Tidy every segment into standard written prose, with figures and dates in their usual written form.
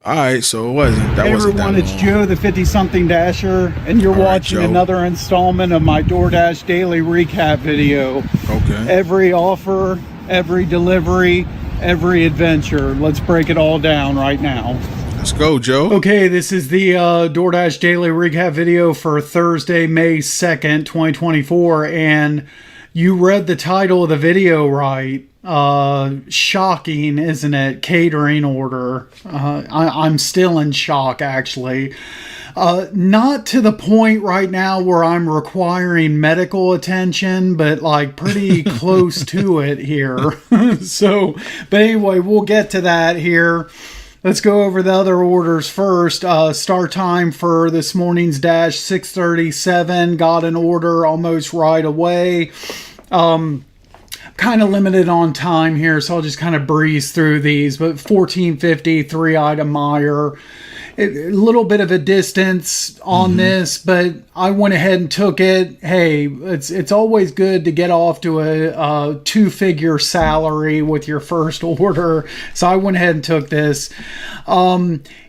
All right, so it wasn't. That Hey wasn't that everyone, it's long. Joe, the 50-something Dasher, and you're All right, watching Joe. another installment of my DoorDash daily recap video. Okay. Every offer, every delivery, every adventure. Let's break it all down right now. Let's go, Joe. Okay, this is the DoorDash daily recap video for Thursday, May 2nd, 2024, and you read the title of the video right. Shocking, isn't it? Catering order. I'm still in shock, actually. Not to the point right now where I'm requiring medical attention, but like pretty close to it here. So, but anyway, we'll get to that here. Let's go over the other orders first. Start time for this morning's dash 6:37. Got an order almost right away. Kind of limited on time here, so I'll just kind of breeze through these. But 1450, 3-item Meyer. A little bit of a distance on this, but I went ahead and took it. Hey, it's always good to get off to a two-figure salary with your first order, so I went ahead and took this.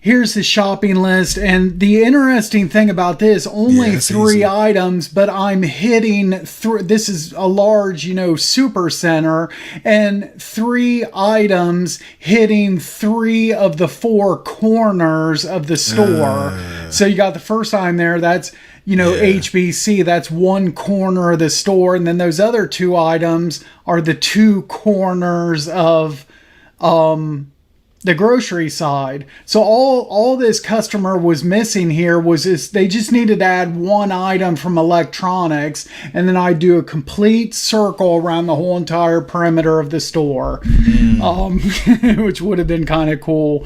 Here's the shopping list, and the interesting thing about this, only three easy. items, but I'm hitting this is a large, super center, and 3 items hitting 3 of the 4 corners of the store. So you got the first item there, that's HBC, that's one corner of the store, and then those other 2 items are the 2 corners of the grocery side. So all this customer was missing here was this, they just needed to add 1 item from electronics, and then I do a complete circle around the whole entire perimeter of the store, which would have been kind of cool.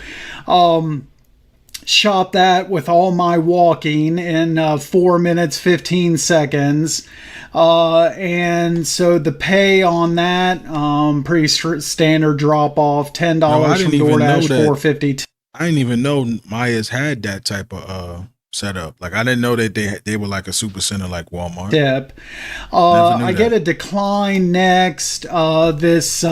Shot that with all my walking in 4 minutes 15 seconds, and so the pay on that pretty standard drop off, $10 from DoorDash, $4.50. I didn't even know Maya's had that type of setup. Like I didn't know that they were like a super center like Walmart. Tip. I get a decline next. This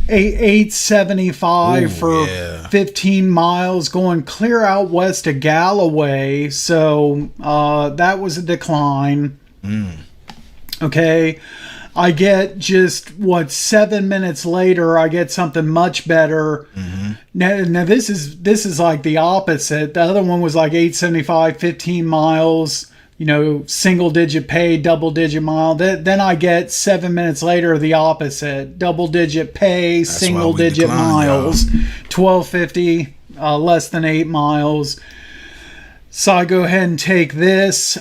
875 for 15 miles going clear out west of Galloway. So that was a decline. Okay. I get just 7 minutes later, I get something much better. Now this is like the opposite. The other one was like 875, 15 miles, single digit pay, double digit mile. Then I get 7 minutes later the opposite. Double digit pay, single digit miles, 1250, less than 8 miles. So I go ahead and take this.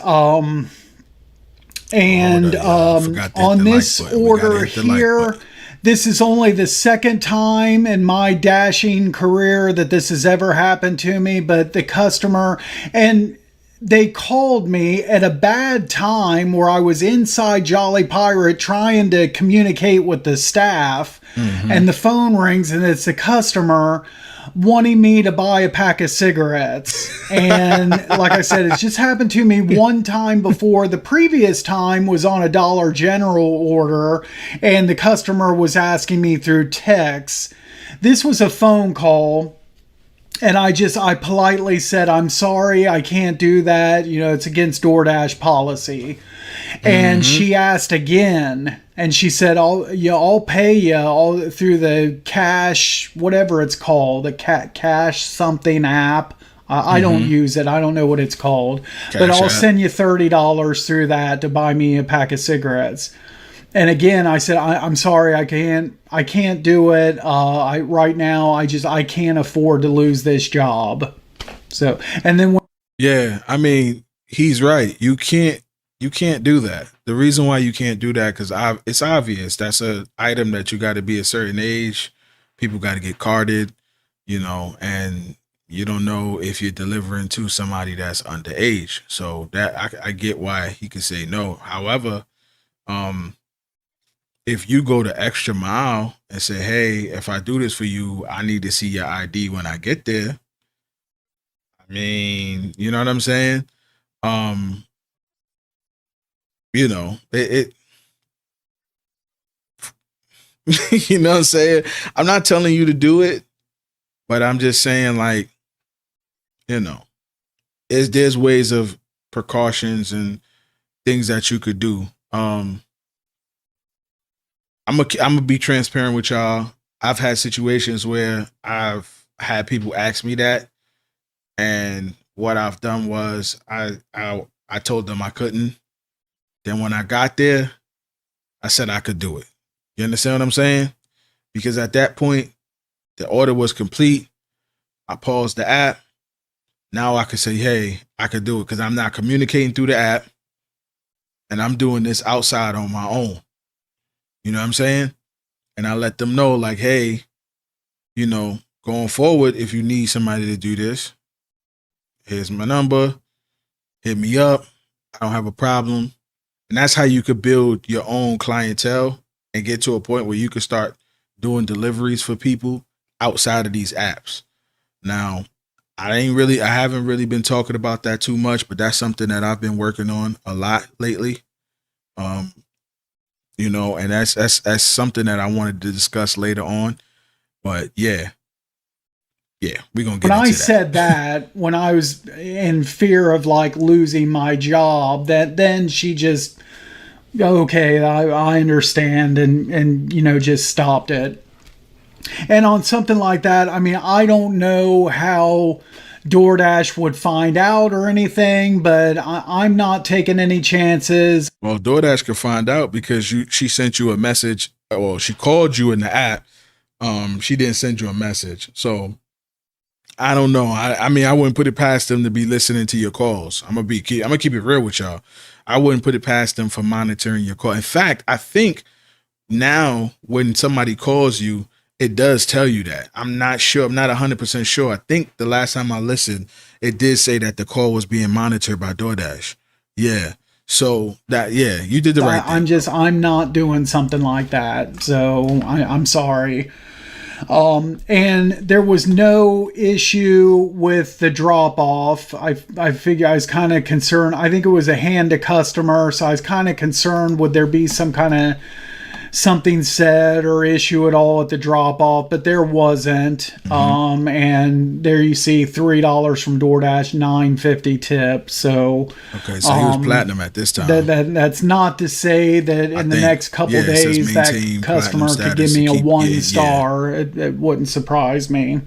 And on this order here, this is only the second time in my dashing career that this has ever happened to me, but the customer, and they called me at a bad time where I was inside Jolly Pirate trying to communicate with the staff, and the phone rings and it's the customer wanting me to buy a pack of cigarettes. And like I said, it's just happened to me one time before. The previous time was on a Dollar General order, and the customer was asking me through text. This was a phone call, and I politely said, I'm sorry, I can't do that. It's against DoorDash policy. And she asked again, and she said, I'll pay you all through the cash, whatever it's called, the cash something app. I don't use it. I don't know what it's called, but I'll send you $30 through that to buy me a pack of cigarettes. And again, I said, I'm sorry, I can't do it. Right now, I can't afford to lose this job. So, and then I mean, he's right. You can't do that. The reason why you can't do that, because it's obvious. That's an item that you got to be a certain age. People got to get carded, and you don't know if you're delivering to somebody that's underage. So that I get why he could say no. However, if you go the extra mile and say, hey, if I do this for you, I need to see your ID when I get there. I mean, you know what I'm saying? It you know what I'm saying? I'm not telling you to do it, But I'm just saying, like, you know, there's ways of precautions and things that you could do. I'm gonna be transparent with y'all. I've had situations where I've had people ask me that, and what I've done was I told them I couldn't. Then when I got there, I said I could do it. You understand what I'm saying? Because at that point, the order was complete. I paused the app. Now I could say, hey, I could do it because I'm not communicating through the app, and I'm doing this outside on my own. You know what I'm saying? And I let them know, like, hey, going forward, if you need somebody to do this, here's my number. Hit me up. I don't have a problem. And that's how you could build your own clientele and get to a point where you could start doing deliveries for people outside of these apps. Now, I haven't really been talking about that too much, but that's something that I've been working on a lot lately. And that's something that I wanted to discuss later on. But yeah, we're gonna get when into I that. said that, when I was in fear of like losing my job, that then she just, okay, I understand, and just stopped it. And on something like that, I mean, I don't know how DoorDash would find out or anything, but I'm not taking any chances. Well, DoorDash could find out because she sent you a message. Well, she called you in the app. She didn't send you a message. So I don't know. I mean, I wouldn't put it past them to be listening to your calls. I'm gonna keep it real with y'all. I wouldn't put it past them for monitoring your call. In fact, I think now when somebody calls you, it does tell you that. I'm not sure. I'm not 100% sure. I think the last time I listened, it did say that the call was being monitored by DoorDash. Yeah. So you did the right thing. I'm not doing something like that. So I'm sorry. And there was no issue with the drop off. I figure I was kind of concerned. I think it was a hand to customer. So I was kind of concerned, would there be some kind of something said or issue at all at the drop off, but there wasn't. Mm-hmm. And there you see $3 from DoorDash, $9.50 tip. So okay, so he was platinum at this time. That's not to say that in the next couple days that customer could give me a 1 star. Yeah. It wouldn't surprise me.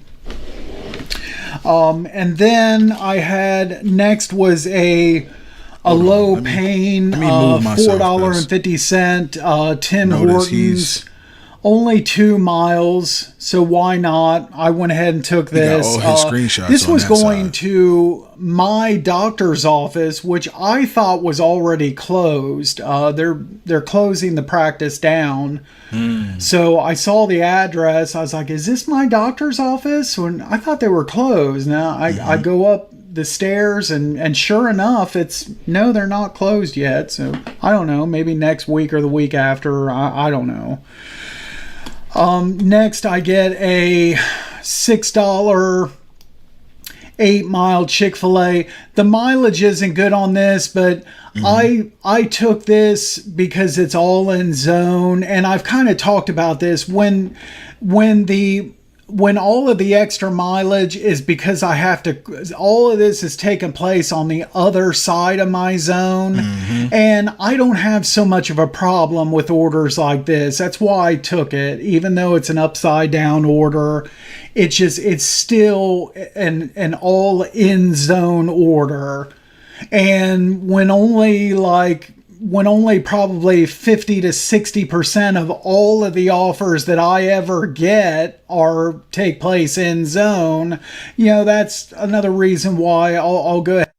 And then I had next was a low pain $4.50 Tim Hortons, only 2 miles, so why not? I went ahead and took this. This was going to my doctor's office, which I thought was already closed. They're closing the practice down. So I saw the address. I was like, is this my doctor's office? When I thought they were closed. Now I go up the stairs and sure enough, they're not closed yet. So I don't know, maybe next week or the week after. I don't know. Next I get a $6 8-mile Chick-fil-A. The mileage isn't good on this, but I took this because it's all in zone, and I've kind of talked about this when all of the extra mileage is because all of this is taking place on the other side of my zone. And I don't have so much of a problem with orders like this. That's why I took it, even though it's an upside down order. It's still an all in zone order. And when only probably 50 to 60% of all of the offers that I ever get take place in zone, that's another reason why I'll go ahead.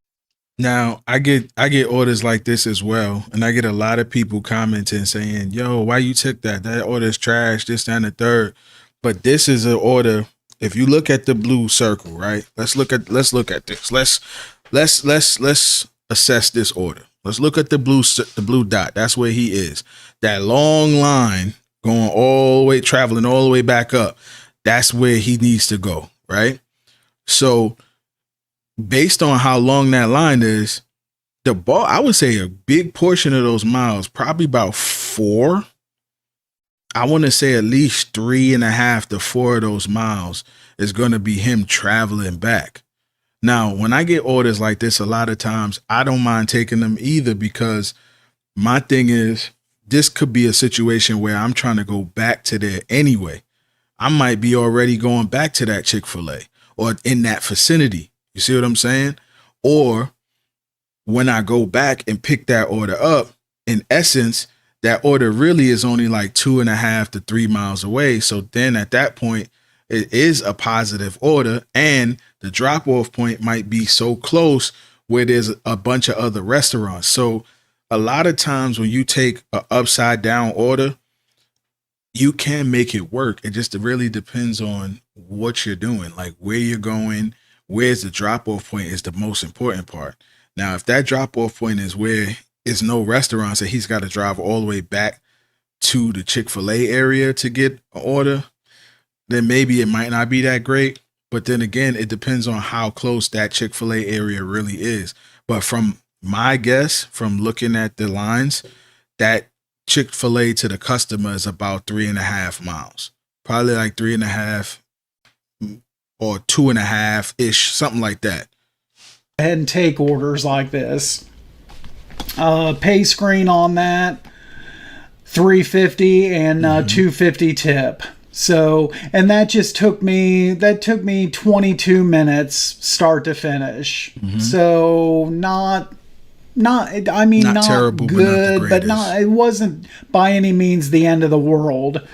Now I get orders like this as well, and I get a lot of people commenting saying, "Yo, why you took that? That order is trash. This, that, and the third." But this is an order. If you look at the blue circle, right? Let's look at this. Let's assess this order. Let's look at the blue dot. That's where he is. That long line traveling all the way back up. That's where he needs to go, right? So based on how long that line is, I would say a big portion of those miles, probably about 4, I want to say at least 3.5 to 4 of those miles is going to be him traveling back. Now, when I get orders like this, a lot of times I don't mind taking them either, because my thing is, this could be a situation where I'm trying to go back to there anyway. I might be already going back to that Chick-fil-A or in that vicinity. You see what I'm saying? Or when I go back and pick that order up, in essence, that order really is only like 2.5 to 3 miles away. So then at that point, it is a positive order, and the drop off point might be so close where there's a bunch of other restaurants. So a lot of times when you take an upside down order, you can make it work. It just really depends on what you're doing, like where you're going, where's the drop off point is the most important part. Now, if that drop off point is where there's no restaurants and he's got to drive all the way back to the Chick-fil-A area to get an order, then maybe it might not be that great. But then again, it depends on how close that Chick-fil-A area really is. But from my guess, from looking at the lines, that Chick-fil-A to the customer is about 3.5 miles, probably like 3.5 or 2.5 ish, something like that. Ahead and take orders like this. Pay screen on that, $3.50 and $2.50 tip. So, and that took me 22 minutes start to finish. So not terrible, good, but it wasn't by any means the end of the world.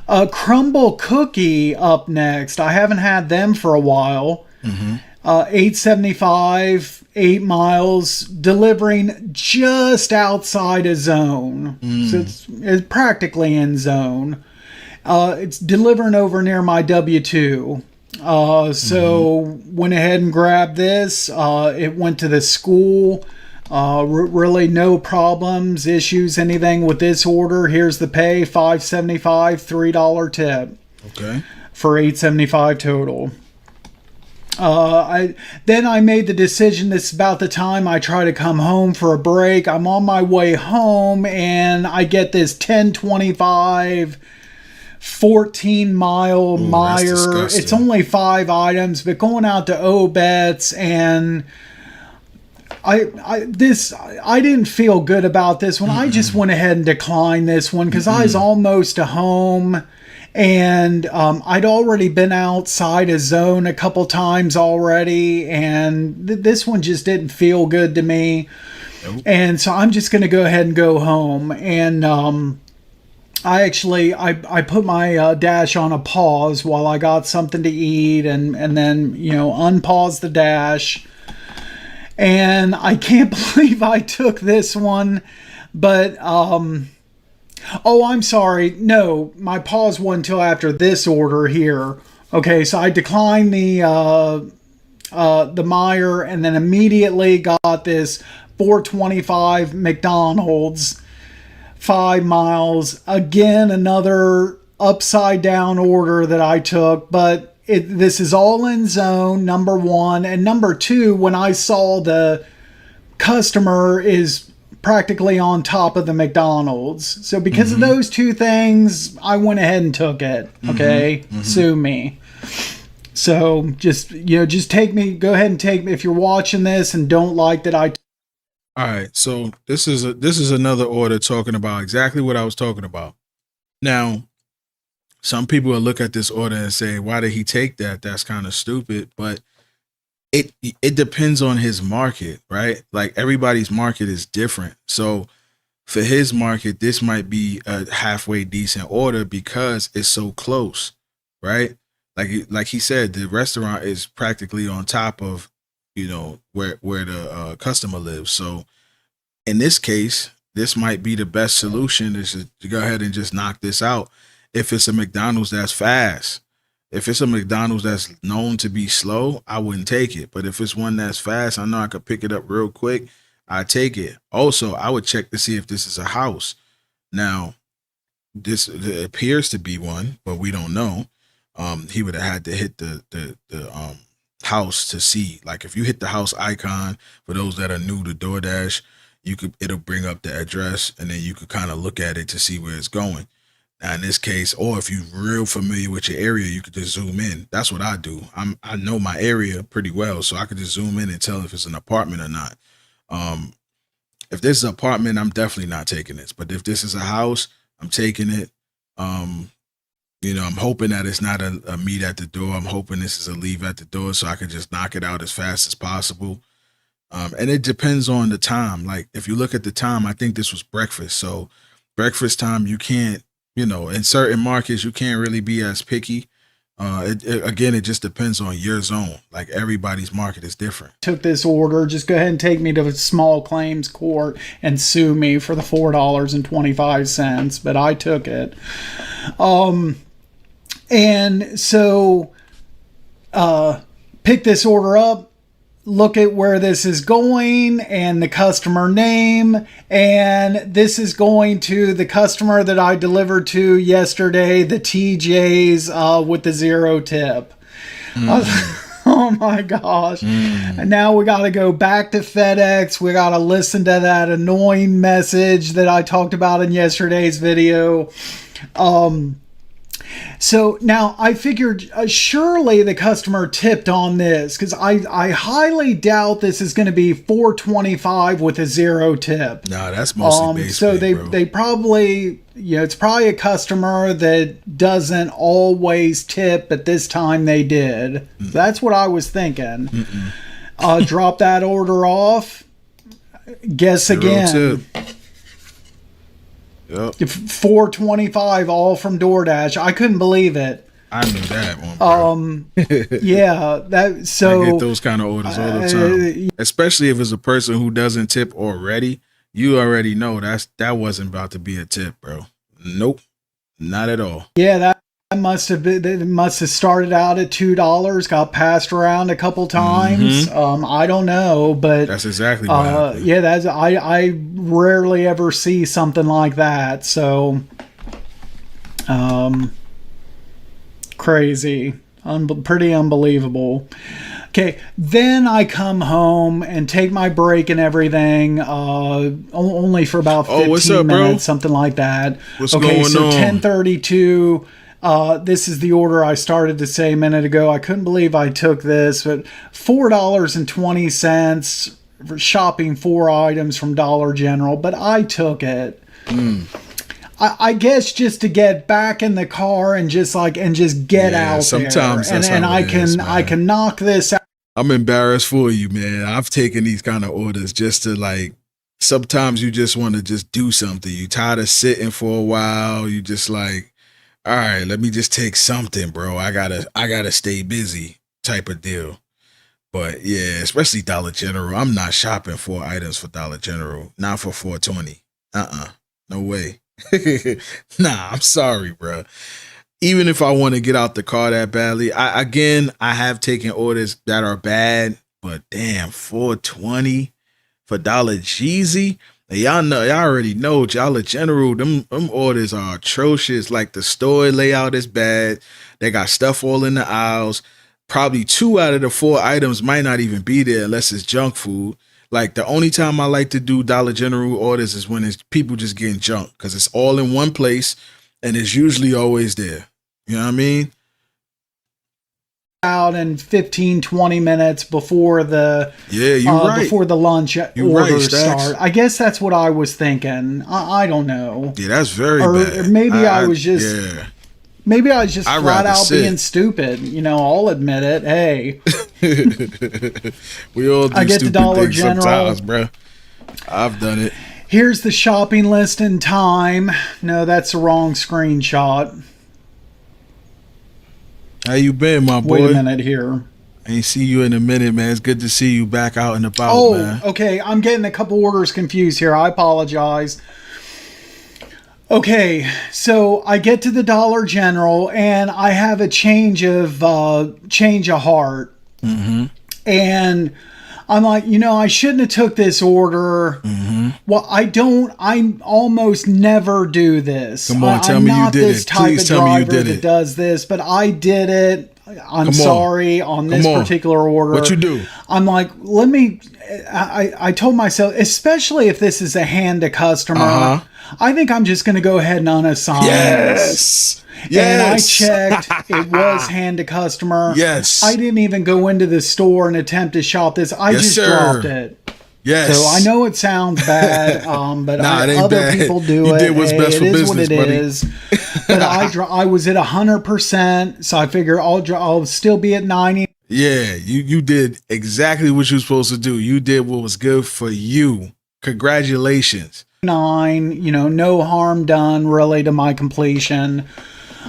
A crumble cookie up next. I haven't had them for a while. $8.75, 8 miles, delivering just outside a zone. So it's practically in zone. It's delivering over near my W-2. So went ahead and grabbed this. It went to the school. Really no problems, issues, anything with this order. Here's the pay, $5.75, $3 tip. Okay. For $8.75 total. Then I made the decision. This is about the time I try to come home for a break. I'm on my way home and I get this 10.25 14-mile Meyer. It's only 5 items, but going out to Obet's, and I didn't feel good about this one. I just went ahead and declined this one because I was almost to home. And I'd already been outside a zone a couple times already, and this one just didn't feel good to me. Nope. And so I'm just going to go ahead and go home. And I put my Dash on a pause while I got something to eat, and then unpause the Dash. And I can't believe I took this one, but oh, I'm sorry. No, my pause wasn't until after this order here. Okay, so I declined the Meyer, and then immediately got this $4.25 McDonald's, 5 miles. Again, another upside down order that I took, but this is all in zone, number one. And number two, when I saw the customer is practically on top of the McDonald's. So because of those two things, I went ahead and took it. Okay. Sue me. So just take me, go ahead and take me if you're watching this and don't like that all right. So this is another order talking about exactly what I was talking about. Now, some people will look at this order and say, why did he take that? That's kind of stupid. But it depends on his market, right? Like everybody's market is different. So for his market, this might be a halfway decent order because it's so close, right? Like he said, the restaurant is practically on top of, where the customer lives. So in this case, this might be the best solution is to go ahead and just knock this out. If it's a McDonald's that's fast. If it's a McDonald's that's known to be slow, I wouldn't take it. But if it's one that's fast, I know I could pick it up real quick, I take it. Also, I would check to see if this is a house. Now, this appears to be one, but we don't know. He would have had to hit the house to see. Like if you hit the house icon, for those that are new to DoorDash, it'll bring up the address, and then you could kind of look at it to see where it's going. Now, in this case, or if you're real familiar with your area, you could just zoom in. That's what I do. I know my area pretty well, so I could just zoom in and tell if it's an apartment or not. If this is an apartment, I'm definitely not taking this. But if this is a house, I'm taking it. I'm hoping that it's not a meet at the door. I'm hoping this is a leave at the door, so I can just knock it out as fast as possible. And it depends on the time. Like, if you look at the time, I think this was breakfast. So breakfast time, you can't, in certain markets, you can't really be as picky. It just depends on your zone. Like, everybody's market is different. Took this order. Just go ahead and take me to a small claims court and sue me for the $4.25. But I took it. And so, pick this order up. Look at where this is going and the customer name, and this is going to the customer that I delivered to yesterday, the TJ's with the 0 tip. Oh my gosh. And now we got to go back to FedEx. We got to listen to that annoying message that I talked about in yesterday's video. So now I figured surely the customer tipped on this, because I highly doubt this is going to be $4.25 with a 0 tip. No, that's mostly base so pay, they probably, it's probably a customer that doesn't always tip, but this time they did. That's what I was thinking. Drop that order off. Guess 0 again. tip. Yep. $4.25 all from DoorDash. I couldn't believe it. I knew that one, bro. Yeah, that so I get those kind of orders all the time. Especially if it's a person who doesn't tip already. You already know that wasn't about to be a tip, bro. Nope. Not at all. Yeah, that must have started out at $2, got passed around a couple times. I don't know, but that's exactly what happened. Yeah, that's I rarely ever see something like that. So crazy. Pretty unbelievable. Okay, then I come home and take my break and everything, only for about 15 what's up, minutes, bro? something like that. What's going on? 10:32. This is the order I started to say a minute ago. I couldn't believe I took this, but $4.20 for shopping 4 items from Dollar General, but I took it. I guess just to get back in the car and just get out sometimes there. That's and how it is, I can knock this out. I'm embarrassed for you, man. I've taken these kind of orders just to sometimes you just want to just do something. You tired of sitting for a while. You just like, all right, let me just take something, bro. I gotta stay busy type of deal. But yeah, especially Dollar General. I'm not shopping 4 items for Dollar General. Not for $4.20. No way. Nah, I'm sorry, bro. Even if I want to get out the car that badly, I have taken orders that are bad, but damn, $4.20 for Dollar Jeezy. Y'all already know Dollar General, them orders are atrocious. Like, the store layout is bad. They got stuff all in the aisles. Probably 2 out of the 4 items might not even be there unless it's junk food. Like, the only time I like to do Dollar General orders is when it's people just getting junk, because it's all in one place and it's usually always there. You know what I mean? Out in 15-20 minutes before the right. before the lunch orders start. I guess that's what I was thinking. I don't know. Yeah, that's very bad. Or maybe I was just flat out being stupid. I'll admit it. Hey. We all do I get to stupid Dollar things General. sometimes, bro. I've done it. Here's the shopping list in time. No, that's the wrong screenshot. How you been, my boy? Wait a minute here. I ain't see you in a minute, man. It's good to see you back out and about, man. Okay. I'm getting a couple orders confused here. I apologize. Okay, so I get to the Dollar General and I have a change of heart. Mm-hmm. And I'm like, I shouldn't have took this order. Mm-hmm. Well, I almost never do this. Come on, tell me you did it. Please tell me you did it. That does this, but I did it. I'm sorry on this particular order. What you do? I'm like, I told myself, especially if this is a hand to customer, I think I'm just going to go ahead and unassign this. And I checked, it was hand to customer. Yes. I didn't even go into the store and attempt to shop this. I just dropped it. Yes. So I know it sounds bad, but other bad. people do you it. Did what's best for it is business, what it buddy. is. But I was at 100%, so I figure I'll still be at 90. Yeah, you did exactly what you were supposed to do. You did what was good for you. Congratulations. 9, no harm done really to my completion.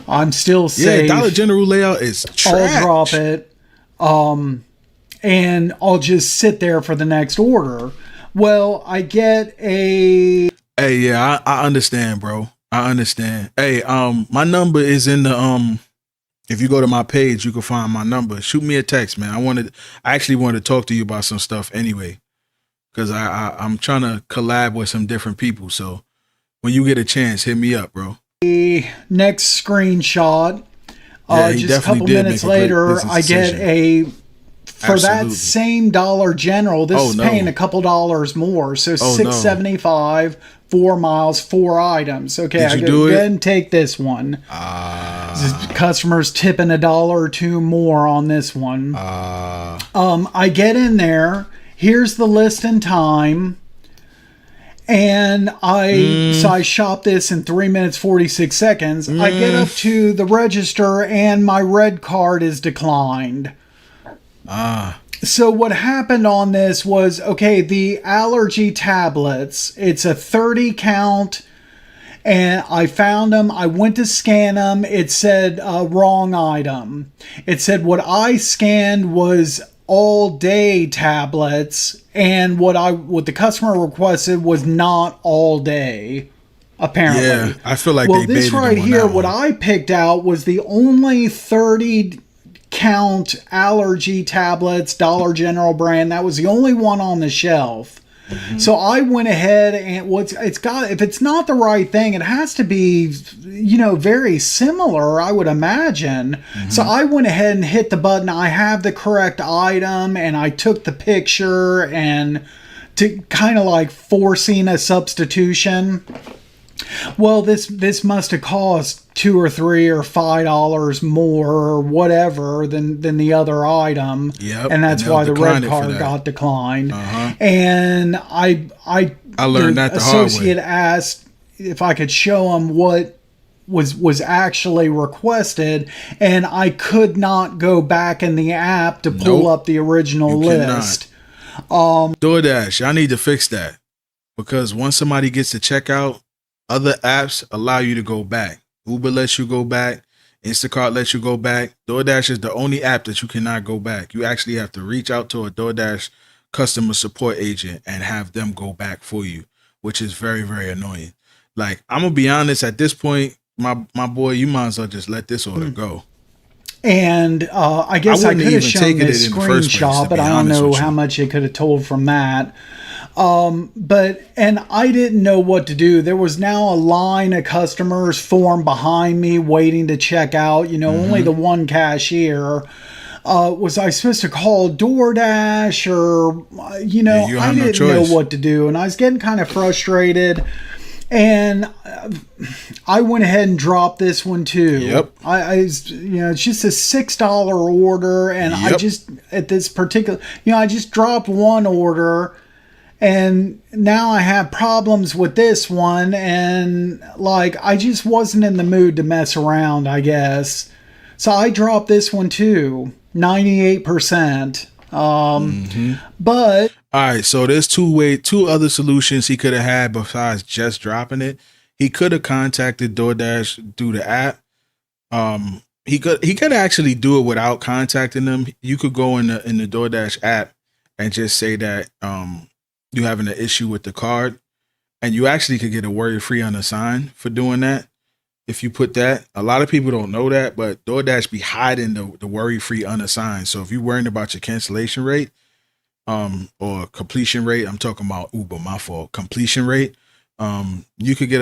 I'm still safe. Yeah, Dollar General layout is trash. I'll drop it. And I'll just sit there for the next order. Well, I get a... Hey, yeah, I understand, bro. I understand. Hey, my number is in the if you go to my page, you can find my number. Shoot me a text, man. I actually wanted to talk to you about some stuff anyway. Because I'm trying to collab with some different people. So when you get a chance, hit me up, bro. The next screenshot, just a couple minutes later, I get a... For that same Dollar General, this is paying a couple dollars more. So $6.75, 4 miles, 4 items. Okay, I go ahead and take this one. Customers tipping $1 or $2 more on this one. I get in there. Here's the list and time. And I shop this in 3 minutes, 46 seconds. I get up to the register and my red card is declined. So what happened on this was, okay, the allergy tablets, it's a 30 count and I found them. I went to scan them. It said wrong item. It said what I scanned was all day tablets and what the customer requested was not all day. Apparently. Yeah, I feel like this right here, what I picked out was the only 30 count allergy tablets, Dollar General brand. That was the only one on the shelf. So I went ahead and if it's not the right thing, it has to be, very similar, I would imagine. So I went ahead and hit the button. I have the correct item and I took the picture and to kind of like forcing a substitution. Well, this must have cost $2 or $3 or $5 more or whatever than the other item. Yep, and that's why the red card got declined. And I learned that the hard way. Associate asked if I could show him what was actually requested, and I could not go back in the app to pull up the original list. DoorDash, I need to fix that, because once somebody gets to checkout, other apps allow you to go back. Uber lets you go back. Instacart lets you go back. DoorDash is the only app that you cannot go back. You actually have to reach out to a DoorDash customer support agent and have them go back for you, which is very, very annoying. Like, I'm going to be honest, at this point, my boy, you might as well just let this order go. And I guess I could have shown this screenshot, but I don't know how much it could have told from that. And I didn't know what to do. There was now a line of customers formed behind me waiting to check out, only the one cashier. Was I supposed to call DoorDash or, I didn't know what to do. And I was getting kind of frustrated. And I went ahead and dropped this one too. Yep. It's just a $6 order. And I just, at this particular, I just dropped one order. And now I have problems with this one. And I just wasn't in the mood to mess around, I guess. So I dropped this one too. 98%. But all right, so there's two other solutions he could have had besides just dropping it. He could have contacted DoorDash through the app. He could actually do it without contacting them. You could go in the DoorDash app and just say that you're having an issue with the card, and you actually could get a worry-free unassigned for doing that. If you put that, a lot of people don't know that, but DoorDash be hiding the worry-free unassigned. So if you're worrying about your cancellation rate, or completion rate, I'm talking about Uber, my fault, completion rate, you could get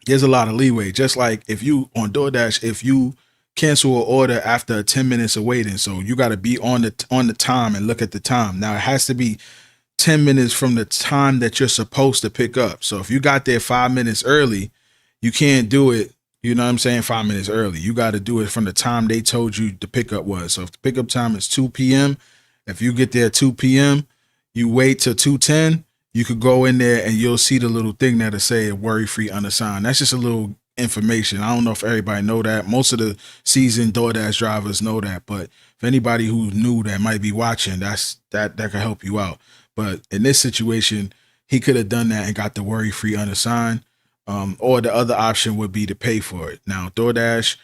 there's a lot of leeway. Just like if you on DoorDash, if you cancel an order after 10 minutes of waiting. So you got to be on the time and look at the time. Now it has to be 10 minutes from the time that you're supposed to pick up. So if you got there 5 minutes early, you can't do it. You know what I'm saying? 5 minutes early. You got to do it from the time they told you the pickup was. So if the pickup time is 2 p.m., if you get there at 2 p.m., you wait till 2:10, you could go in there and you'll see the little thing that'll say worry-free unassigned. That's just a little information. I don't know if everybody know that. Most of the seasoned DoorDash drivers know that, but if anybody who's new that might be watching, that could help you out. But in this situation, he could have done that and got the worry-free unassigned. Or the other option would be to pay for it. Now, DoorDash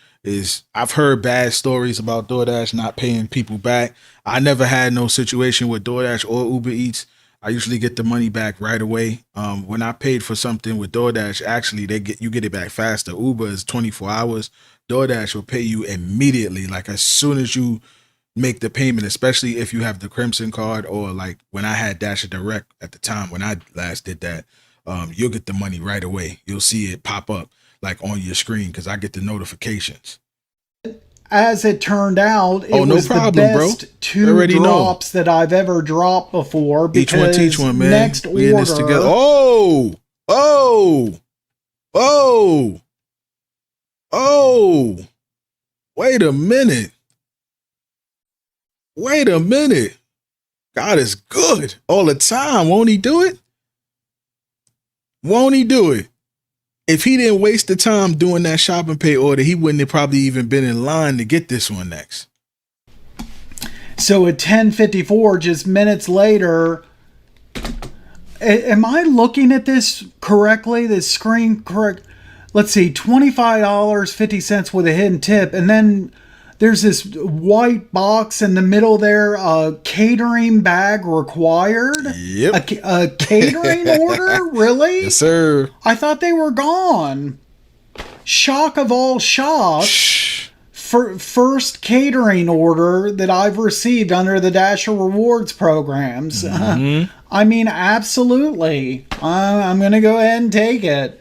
I've heard bad stories about DoorDash not paying people back. I never had no situation with DoorDash or UberEats. I usually get the money back right away. When I paid for something with DoorDash, actually you get it back faster. Uber is 24 hours. DoorDash will pay you immediately, like as soon as you make the payment, especially if you have the Crimson card, or like when I had Dasher Direct at the time when I last did that, you'll get the money right away. You'll see it pop up like on your screen because I get the notifications. As it turned out, it was the best two drops that I've ever dropped before. Each one teach one, man. Next we order, in this together. Oh! Wait a minute. God is good all the time. Won't he do it? If he didn't waste the time doing that shopping pay order, he wouldn't have probably even been in line to get this one next. So at 10:54, just minutes later, am I looking at this correctly? This screen correct? Let's see, $25.50 with a hidden tip, and then there's this white box in the middle there, catering bag required. Yep. A catering order? Really? Yes, sir. I thought they were gone. Shock of all shocks. First catering order that I've received under the Dasher Rewards programs. Mm-hmm. I mean, absolutely. I'm going to go ahead and take it.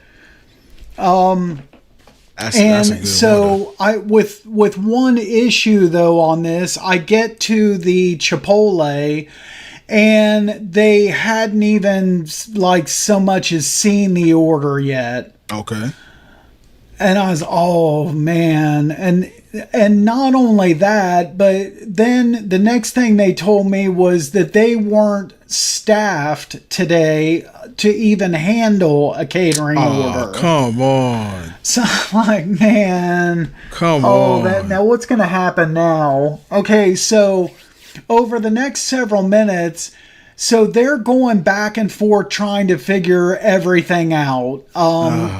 That's a good so order. With one issue though on this, I get to the Chipotle and they hadn't even like so much as seen the order yet. Okay. And I was, oh man. And not only that, but then the next thing they told me was that they weren't staffed today to even handle a catering order. Come on. So I'm like, man. Come on. Now what's going to happen now? Okay, so over the next several minutes, so they're going back and forth trying to figure everything out.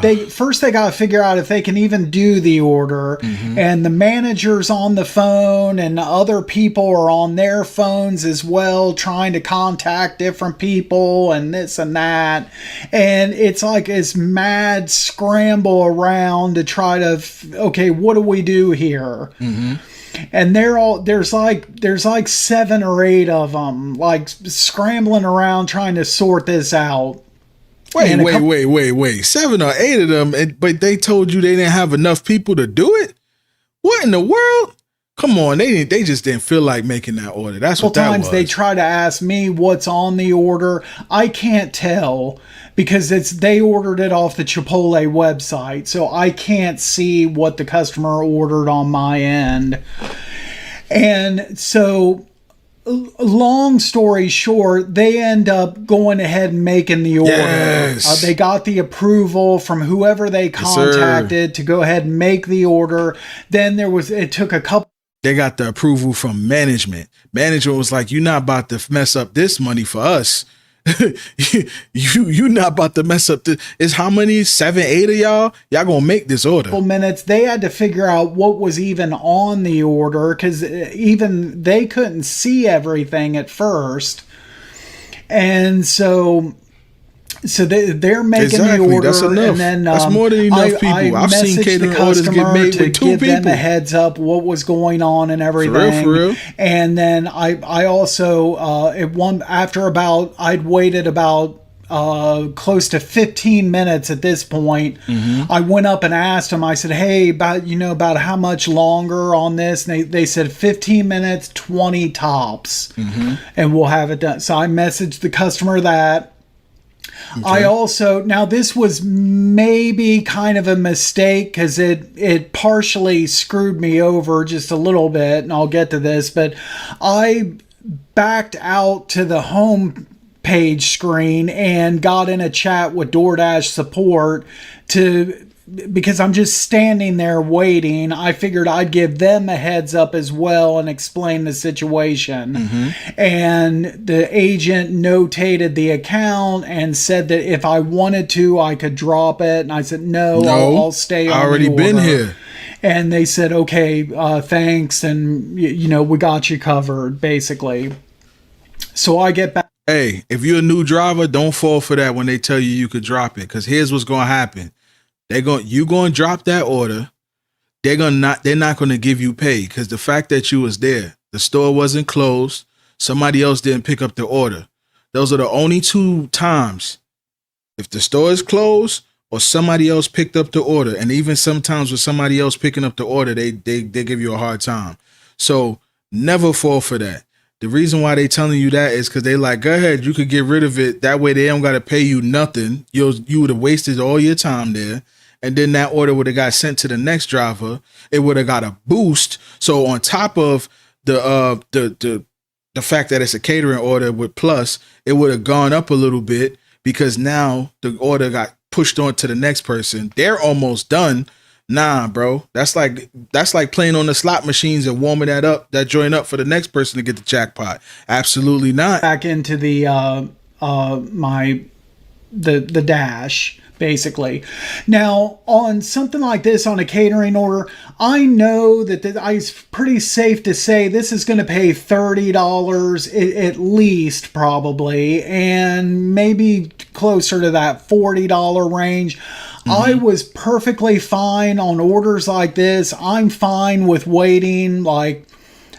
They got to figure out if they can even do the order. Mm-hmm. And the manager's on the phone and other people are on their phones as well, trying to contact different people and this and that. And it's like this mad scramble around to try to, okay, what do we do here? Mm-hmm. And there's like 7 or 8 of them like scrambling around trying to sort this out. Wait. 7 or 8 of them, but they told you they didn't have enough people to do it? What in the world? Come on, they just didn't feel like making that order. That's what that was. Sometimes they try to ask me what's on the order. I can't tell because they ordered it off the Chipotle website, so I can't see what the customer ordered on my end. And so, long story short, they end up going ahead and making the order. Yes. They got the approval from whoever they contacted to go ahead and make the order. Then it took a couple. They got the approval from management. Management was like, "You're not about to mess up this money for us. you not about to mess up this. It's how many? 7, 8 of y'all? Y'all gonna make this order?" Couple minutes. They had to figure out what was even on the order because even they couldn't see everything at first, and so they're making the order. That's enough. And then that's more than enough people. I've seen catering orders get made with 2 people. Give them a heads up what was going on and everything. For real. And then I also I'd waited about close to 15 minutes at this point. I went up and asked them, I said, hey, about how much longer on this? And they said 15 minutes, 20 tops, and we'll have it done. So I messaged the customer that. Okay. I also, now this was maybe kind of a mistake because it partially screwed me over just a little bit, and I'll get to this, but I backed out to the home page screen and got in a chat with DoorDash support because I'm just standing there waiting. I figured I'd give them a heads up as well and explain the situation. And the agent notated the account and said that if I wanted to, I could drop it. And I said, no, I'll stay on. I already been here. And they said, okay, thanks. And, we got you covered, basically. So I get back. Hey, if you're a new driver, don't fall for that when they tell you could drop it. Because here's what's going to happen. You going to drop that order. They're not going to give you pay because the fact that you was there, the store wasn't closed. Somebody else didn't pick up the order. Those are the only two times. If the store is closed or somebody else picked up the order, and even sometimes with somebody else picking up the order, they give you a hard time. So never fall for that. The reason why they telling you that is because they like, go ahead, you could get rid of it. That way they don't got to pay you nothing. You would have wasted all your time there. And then that order would have got sent to the next driver. It would have got a boost. So on top of the fact that it's a catering order with plus, it would have gone up a little bit because now the order got pushed on to the next person. They're almost done. Nah, bro. That's like playing on the slot machines and warming that joint up for the next person to get the jackpot. Absolutely not. Back into the the dash, basically. Now, on something like this, on a catering order, I know that it's pretty safe to say this is going to pay $30 at least, probably, and maybe closer to that $40 range. I was perfectly fine on orders like this. I'm fine with waiting like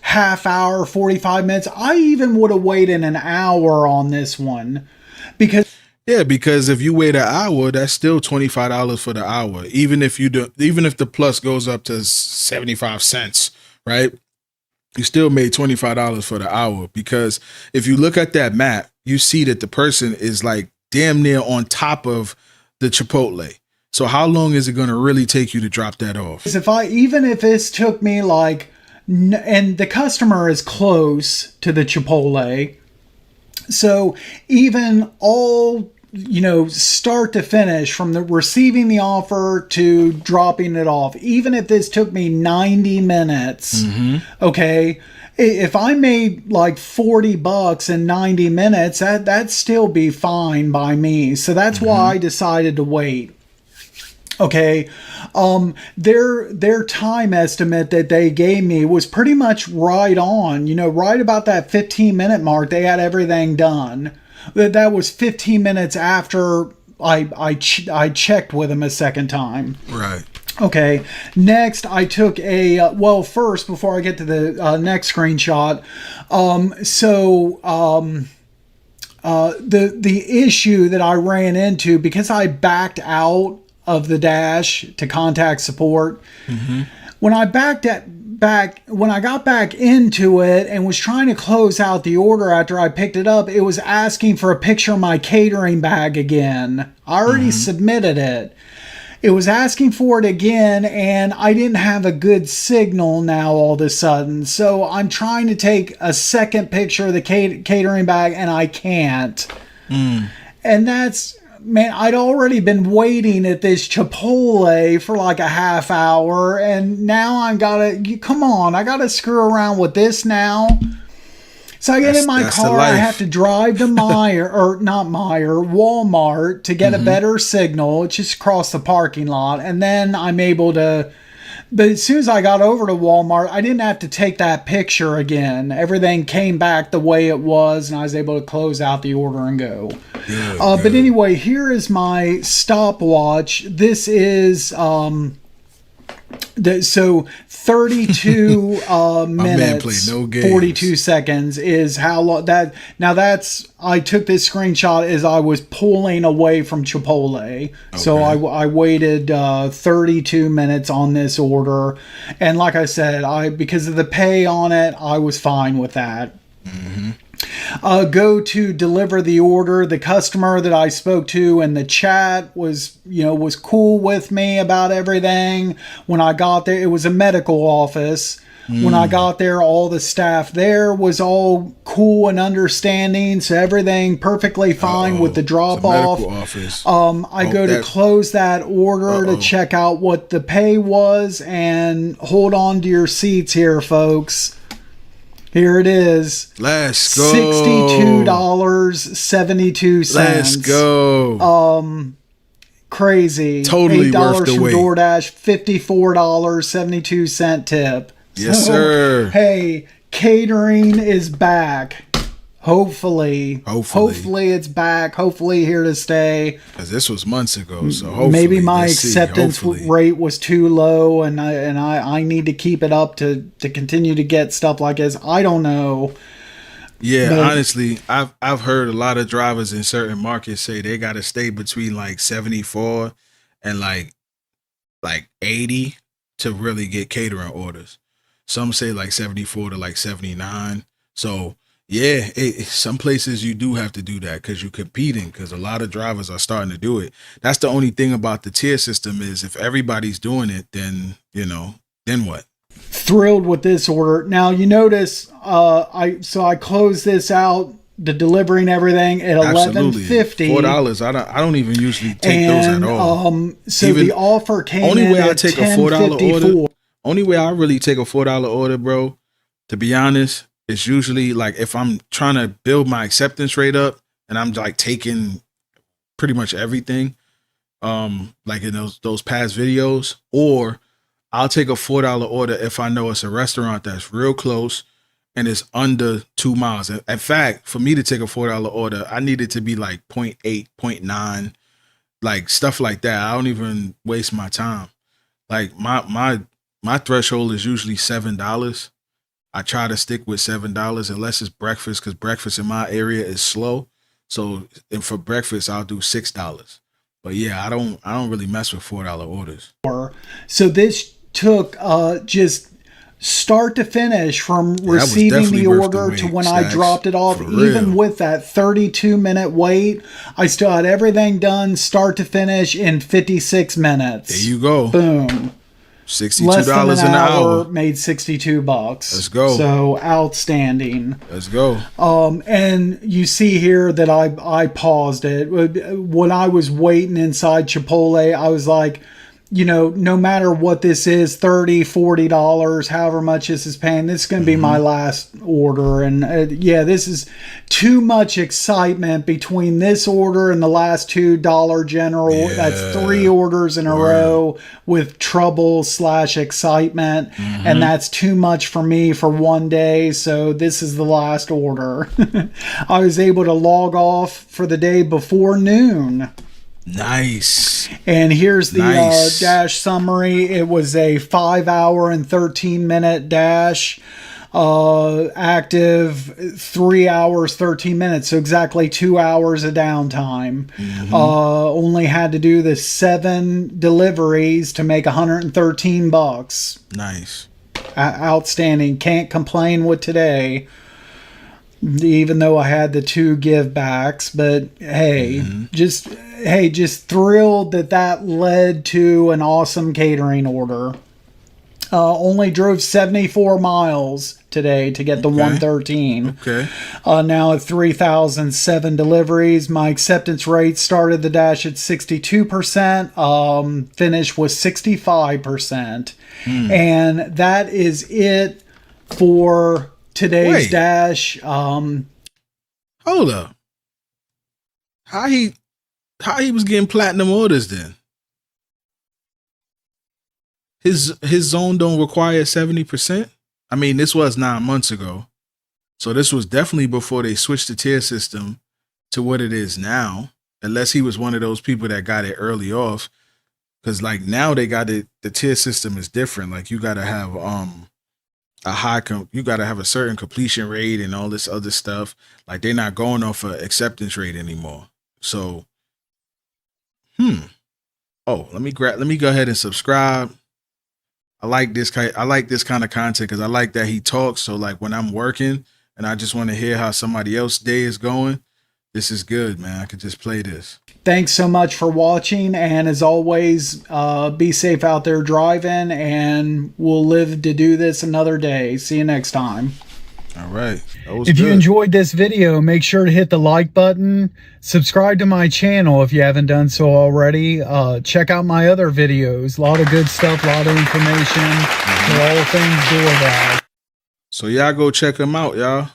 half hour, 45 minutes. I even would have waited an hour on this one because if you wait an hour, that's still $25 for the hour. Even if the plus goes up to 75 cents, right? You still made $25 for the hour, because if you look at that map, you see that the person is like damn near on top of the Chipotle. So how long is it going to really take you to drop that off? Even if this took me and the customer is close to the Chipotle, so even all, start to finish, from the receiving the offer to dropping it off, even if this took me 90 minutes, okay, if I made like $40 in 90 minutes, that'd still be fine by me. So that's why I decided to wait. Okay, their time estimate that they gave me was pretty much right on. Right about that 15-minute mark, they had everything done. That was 15 minutes after I checked with them a second time. Right. Okay. Next, I took first, before I get to the next screenshot. The issue that I ran into, because I backed out of the dash to contact support. When I got back into it and was trying to close out the order after I picked it up, it was asking for a picture of my catering bag again. I already submitted it. It was asking for it again, and I didn't have a good signal now all of a sudden. So I'm trying to take a second picture of the catering bag, and I can't. And that's... Man, I'd already been waiting at this Chipotle for like a half hour, and now I gotta screw around with this now. So I get in my car, I have to drive to Walmart to get a better signal. It's just across the parking lot, and then I'm able to... But as soon as I got over to Walmart, I didn't have to take that picture again. Everything came back the way it was, and I was able to close out the order and go. But anyway, here is my stopwatch. This is So 32 minutes, no 42 seconds is how long that. Now that's, I took this screenshot as I was pulling away from Chipotle. Okay. So I waited 32 minutes on this order. And like I said, because of the pay on it, I was fine with that. Mm-hmm. Go to deliver the order. The customer that I spoke to in the chat was cool with me about everything. When I got there, it was a medical office. When I got there, all the staff there was all cool and understanding, so everything perfectly fine with the drop off. I go to close that order to check out what the pay was, and hold on to your seats here, folks. Here it is. Let's go. $62.72. Let's go. Crazy. Totally worth the wait. DoorDash, $54.72 tip. Yes, sir. Hey, catering is back. Hopefully it's back. Hopefully here to stay. Because this was months ago, so hopefully maybe my acceptance rate was too low, and I need to keep it up to continue to get stuff like this. I don't know. Yeah, but honestly, I've heard a lot of drivers in certain markets say they got to stay between like 74 and like 80 to really get catering orders. Some say like 74 to like 79. So yeah, some places you do have to do that because you're competing, because a lot of drivers are starting to do it. That's the only thing about the tier system is if everybody's doing it, then, then what? Thrilled with this order. Now you notice I closed this out, the delivering everything at $11.50. $4. I don't even usually take those at all. So even the offer came only way I take a $4 order. Only way I really take a $4 order, bro, to be honest, it's usually like if I'm trying to build my acceptance rate up and I'm like taking pretty much everything, like in those past videos, or I'll take a $4 order if I know it's a restaurant that's real close and it's under 2 miles. In fact, for me to take a $4 order, I need it to be like 0.8, 0.9, like stuff like that. I don't even waste my time. Like my threshold is usually $7. I try to stick with $7 unless it's breakfast, because breakfast in my area is slow. So, and for breakfast, I'll do $6. But yeah, I don't really mess with $4 orders. So this took just start to finish from receiving the order to when I dropped it off. Even with that 32-minute wait, I still had everything done start to finish in 56 minutes. There you go. Boom. $62 an hour, made $62. Let's go. So outstanding. Let's go. And you see here that I paused it when I was waiting inside Chipotle. I was like, no matter what this is, $30, $40, however much this is paying, this is going to be my last order. And this is too much excitement between this order and the last two Dollar General. Yeah. That's 3 orders in a row with trouble/excitement. And that's too much for me for one day. So this is the last order. I was able to log off for the day before noon. Nice. And here's the dash summary. It was a 5-hour and 13-minute dash. Active 3 hours 13 minutes, so exactly 2 hours of downtime. Only had to do the 7 deliveries to make $113. Nice. Outstanding. Can't complain with today, even though I had the 2 give backs. But hey, just thrilled that led to an awesome catering order. Only drove 74 miles today to get the 113. Okay. Now at 3,007 deliveries. My acceptance rate started the dash at 62%. Finish was 65%. And that is it for today's dash. Hold up. How he was getting platinum orders then? His zone don't require 70%. I mean, this was 9 months ago, so this was definitely before they switched the tier system to what it is now. Unless he was one of those people that got it early off. Because like now they got it. The tier system is different. Like you got to have you got to have a certain completion rate and all this other stuff. Like they're not going off an acceptance rate anymore. So, oh, let me go ahead and subscribe. I like this kind of content because I like that he talks. So like when I'm working and I just want to hear how somebody else's day is going, this is good, man. I could just play this. Thanks so much for watching, and as always, be safe out there driving, and we'll live to do this another day. See you next time. All right. If you enjoyed this video, make sure to hit the like button. Subscribe to my channel if you haven't done so already. Check out my other videos. A lot of good stuff, a lot of information for all things DoorDash. So y'all go check them out, y'all.